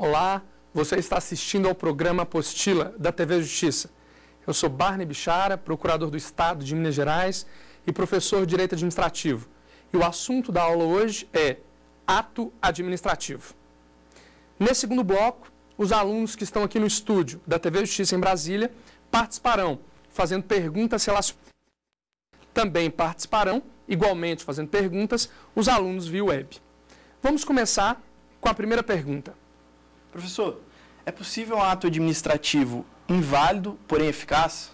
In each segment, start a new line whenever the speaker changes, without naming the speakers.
Olá, você está assistindo ao programa Apostila da TV Justiça. Eu sou Barney Bichara, procurador do Estado de Minas Gerais e professor de Direito Administrativo. E o assunto da aula hoje é ato administrativo. Nesse segundo bloco, os alunos que estão aqui no estúdio da TV Justiça em Brasília participarão fazendo perguntas relacionadas. Também participarão, igualmente fazendo perguntas, os alunos via web. Vamos começar com a primeira pergunta.
Professor, é possível um ato administrativo inválido, porém eficaz?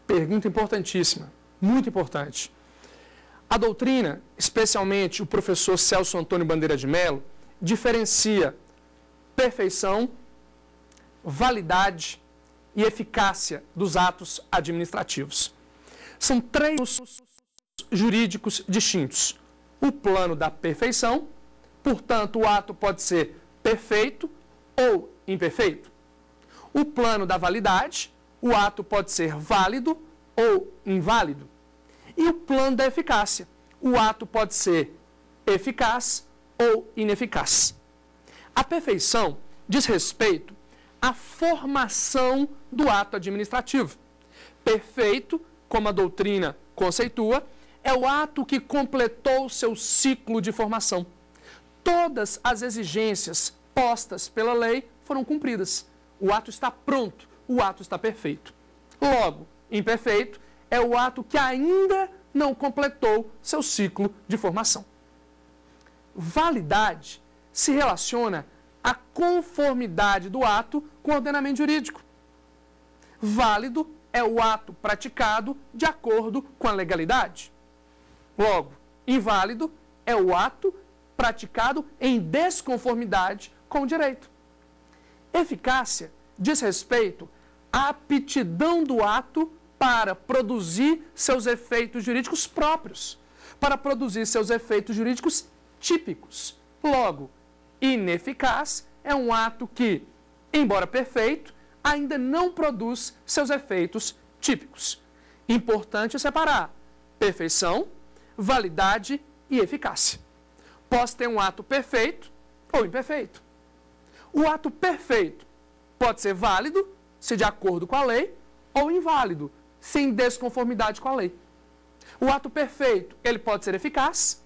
Pergunta importantíssima, muito importante. A doutrina, especialmente o professor Celso Antônio Bandeira de Mello, diferencia perfeição, validade e eficácia dos atos administrativos. São três jurídicos distintos. O plano da perfeição, portanto, o ato pode ser perfeito ou imperfeito. O plano da validade, o ato pode ser válido ou inválido. E o plano da eficácia, o ato pode ser eficaz ou ineficaz. A perfeição diz respeito à formação do ato administrativo. Perfeito, como a doutrina conceitua, é o ato que completou seu ciclo de formação. Todas as exigências postas pela lei foram cumpridas. O ato está pronto, o ato está perfeito. Logo, imperfeito é o ato que ainda não completou seu ciclo de formação. Validade se relaciona à conformidade do ato com o ordenamento jurídico. Válido é o ato praticado de acordo com a legalidade. Logo, inválido é o ato praticado em desconformidade com o direito. Eficácia diz respeito à aptidão do ato para produzir seus efeitos jurídicos próprios, para produzir seus efeitos jurídicos típicos. Logo, ineficaz é um ato que, embora perfeito, ainda não produz seus efeitos típicos. Importante separar perfeição, validade e eficácia. Posso ter um ato perfeito ou imperfeito. O ato perfeito pode ser válido, se de acordo com a lei, ou inválido, se em desconformidade com a lei. O ato perfeito, ele pode ser eficaz,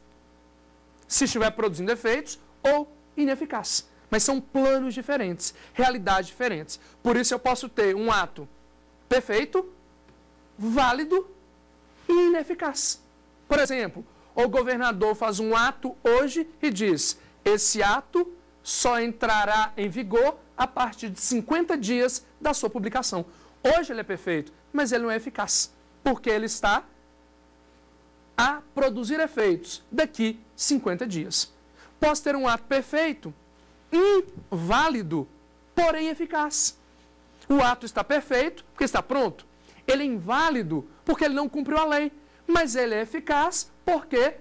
se estiver produzindo efeitos, ou ineficaz. Mas são planos diferentes, realidades diferentes. Por isso eu posso ter um ato perfeito, válido e ineficaz. Por exemplo, o governador faz um ato hoje e diz: esse ato só entrará em vigor a partir de 50 dias da sua publicação. Hoje ele é perfeito, mas ele não é eficaz, porque ele está a produzir efeitos daqui 50 dias. Posso ter um ato perfeito, inválido, porém eficaz. O ato está perfeito, porque está pronto. Ele é inválido, porque ele não cumpriu a lei, mas ele é eficaz, porque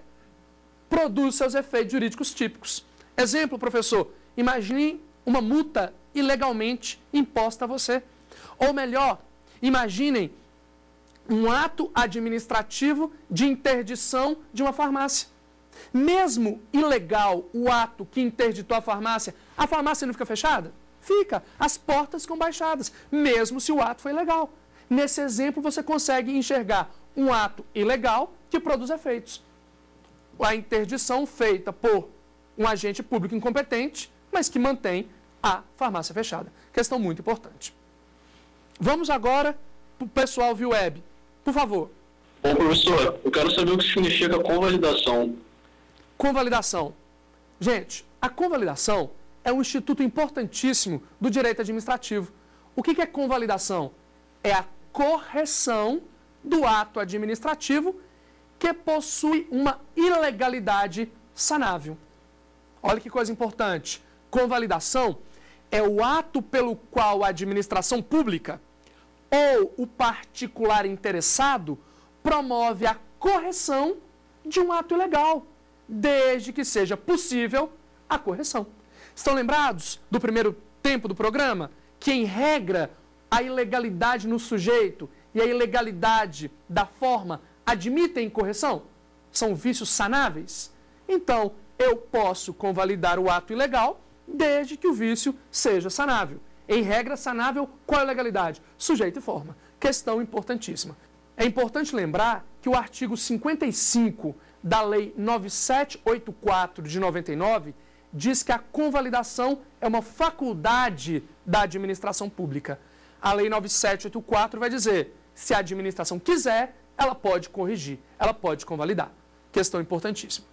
produz seus efeitos jurídicos típicos. Exemplo, professor, imagine uma multa ilegalmente imposta a você. Ou melhor, imaginem um ato administrativo de interdição de uma farmácia. Mesmo ilegal o ato que interditou a farmácia não fica fechada? Fica. As portas ficam baixadas, mesmo se o ato foi ilegal. Nesse exemplo, você consegue enxergar um ato ilegal que produz efeitos. A interdição feita por um agente público incompetente, mas que mantém a farmácia fechada. Questão muito importante. Vamos agora para o pessoal via web. Por favor.
Bom, professor, eu quero saber o que significa convalidação.
Convalidação. Gente, a convalidação é um instituto importantíssimo do direito administrativo. O que é convalidação? É a correção do ato administrativo que possui uma ilegalidade sanável. Olha que coisa importante. Convalidação é o ato pelo qual a administração pública ou o particular interessado promove a correção de um ato ilegal, desde que seja possível a correção. Estão lembrados do primeiro tempo do programa? Que, em regra, a ilegalidade no sujeito e a ilegalidade da forma admitem correção? São vícios sanáveis? Então, eu posso convalidar o ato ilegal desde que o vício seja sanável. Em regra, sanável, qual é a legalidade? Sujeito e forma. Questão importantíssima. É importante lembrar que o artigo 55 da Lei 9784 de 99 diz que a convalidação é uma faculdade da administração pública. A Lei 9784 vai dizer, se a administração quiser, ela pode corrigir, ela pode convalidar. Questão importantíssima.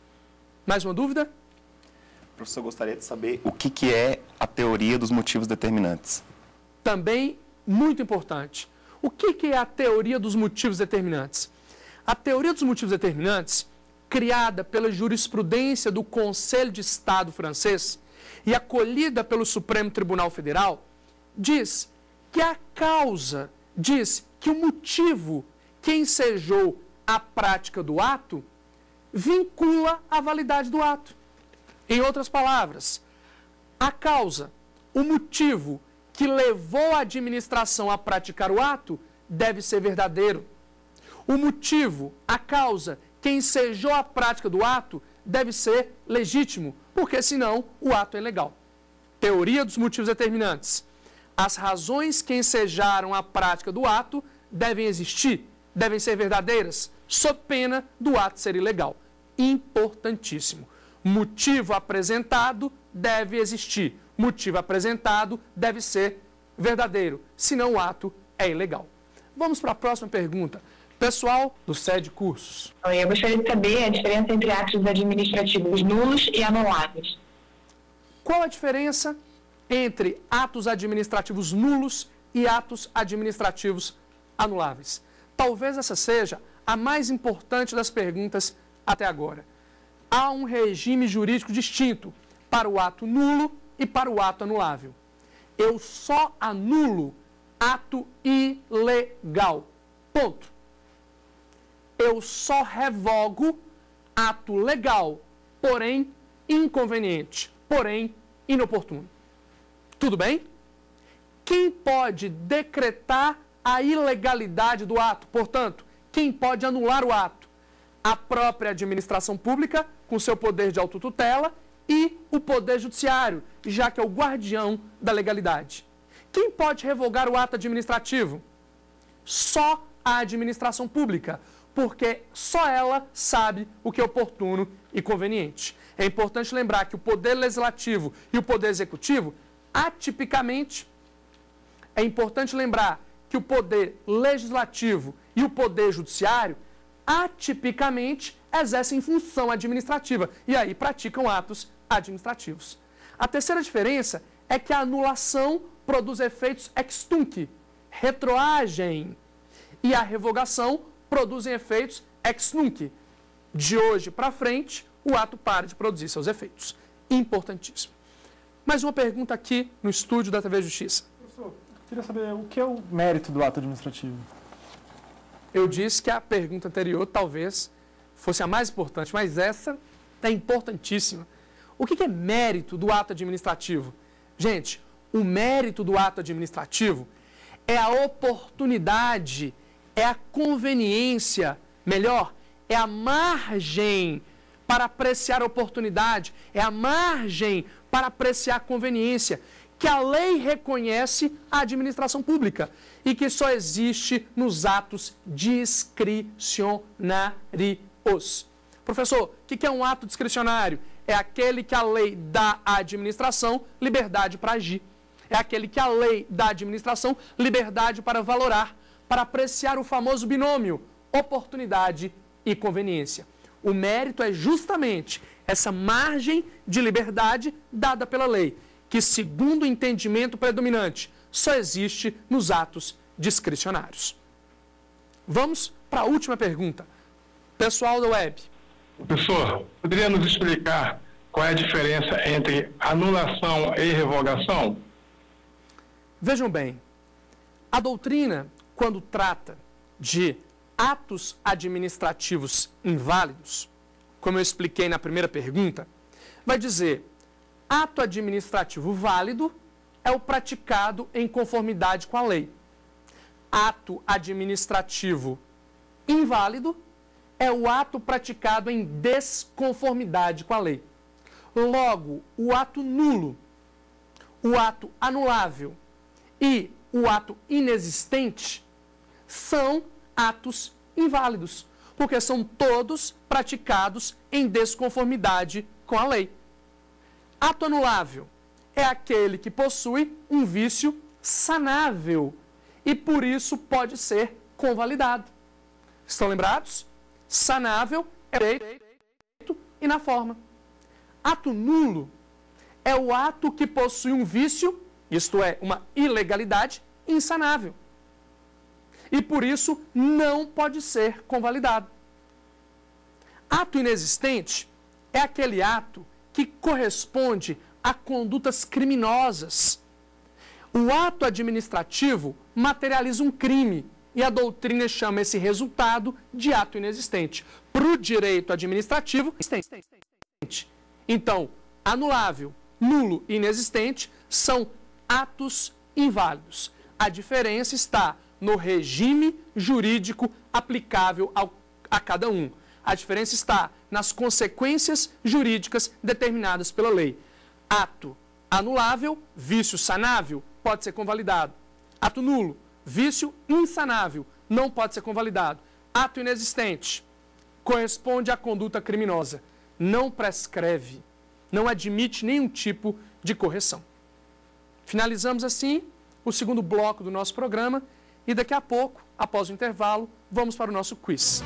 Mais uma dúvida?
Professor, eu gostaria de saber o que é a teoria dos motivos determinantes.
Também muito importante. O que é a teoria dos motivos determinantes? A teoria dos motivos determinantes, criada pela jurisprudência do Conselho de Estado francês e acolhida pelo Supremo Tribunal Federal, diz que a causa, diz que o motivo que ensejou a prática do ato vincula a validade do ato. Em outras palavras, a causa, o motivo que levou a administração a praticar o ato deve ser verdadeiro. O motivo, a causa que ensejou a prática do ato deve ser legítimo, porque senão o ato é ilegal. Teoria dos motivos determinantes. As razões que ensejaram a prática do ato devem existir, devem ser verdadeiras, sob pena do ato ser ilegal. Importantíssimo. Motivo apresentado deve existir. Motivo apresentado deve ser verdadeiro, senão o ato é ilegal. Vamos para a próxima pergunta. Pessoal do SED Cursos.
Eu gostaria de saber a diferença entre atos administrativos nulos e anuláveis.
Qual a diferença entre atos administrativos nulos e atos administrativos anuláveis? Talvez essa seja a mais importante das perguntas até agora. Há um regime jurídico distinto para o ato nulo e para o ato anulável. Eu só anulo ato ilegal. Ponto. Eu só revogo ato legal, porém inconveniente, porém inoportuno. Tudo bem? Quem pode decretar a ilegalidade do ato? Portanto, quem pode anular o ato? A própria administração pública, com seu poder de autotutela, e o Poder Judiciário, já que é o guardião da legalidade. Quem pode revogar o ato administrativo? Só a administração pública, porque só ela sabe o que é oportuno e conveniente. É importante lembrar que o Poder Legislativo e o Poder Executivo, atipicamente, é importante lembrar que o Poder Legislativo e o Poder Judiciário, atipicamente, exercem função administrativa e aí praticam atos administrativos. A terceira diferença é que a anulação produz efeitos ex tunc, retroagem, e a revogação produzem efeitos ex nunc. De hoje para frente, o ato para de produzir seus efeitos. Importantíssimo. Mais uma pergunta aqui no estúdio da TV Justiça.
Professor, eu queria saber o que é o mérito do ato administrativo.
Eu disse que a pergunta anterior talvez fosse a mais importante, mas essa é importantíssima. O que é mérito do ato administrativo? Gente, o mérito do ato administrativo é a oportunidade, é a conveniência, melhor, é a margem para apreciar a oportunidade, é a margem para apreciar a conveniência que a lei reconhece à administração pública e que só existe nos atos discricionários. Professor, o que é um ato discricionário? É aquele que a lei dá à administração liberdade para agir. É aquele que a lei dá à administração liberdade para valorar, para apreciar o famoso binômio oportunidade e conveniência. O mérito é justamente essa margem de liberdade dada pela lei, que, segundo o entendimento predominante, só existe nos atos discricionários. Vamos para a última pergunta. Pessoal da web.
Professor, poderia nos explicar qual é a diferença entre anulação e revogação?
Vejam bem, a doutrina, quando trata de atos administrativos inválidos, como eu expliquei na primeira pergunta, vai dizer: ato administrativo válido é o praticado em conformidade com a lei. Ato administrativo inválido é o ato praticado em desconformidade com a lei. Logo, o ato nulo o ato anulável e o ato inexistente são atos inválidos, porque são todos praticados em desconformidade com a lei. Ato anulável é aquele que possui um vício sanável e por isso pode ser convalidado. Estão lembrados? Sanável é o direito e na forma. Ato nulo é o ato que possui um vício, isto é, uma ilegalidade insanável. E por isso não pode ser convalidado. Ato inexistente é aquele ato que corresponde a condutas criminosas. O ato administrativo materializa um crime e a doutrina chama esse resultado de ato inexistente. Para o direito administrativo, inexistente. Então, anulável, nulo e inexistente são atos inválidos. A diferença está no regime jurídico aplicável a cada um. A diferença está nas consequências jurídicas determinadas pela lei. Ato anulável, vício sanável, pode ser convalidado. Ato nulo, vício insanável, não pode ser convalidado. Ato inexistente, corresponde à conduta criminosa, não prescreve, não admite nenhum tipo de correção. Finalizamos assim o segundo bloco do nosso programa e daqui a pouco, após o intervalo, vamos para o nosso quiz.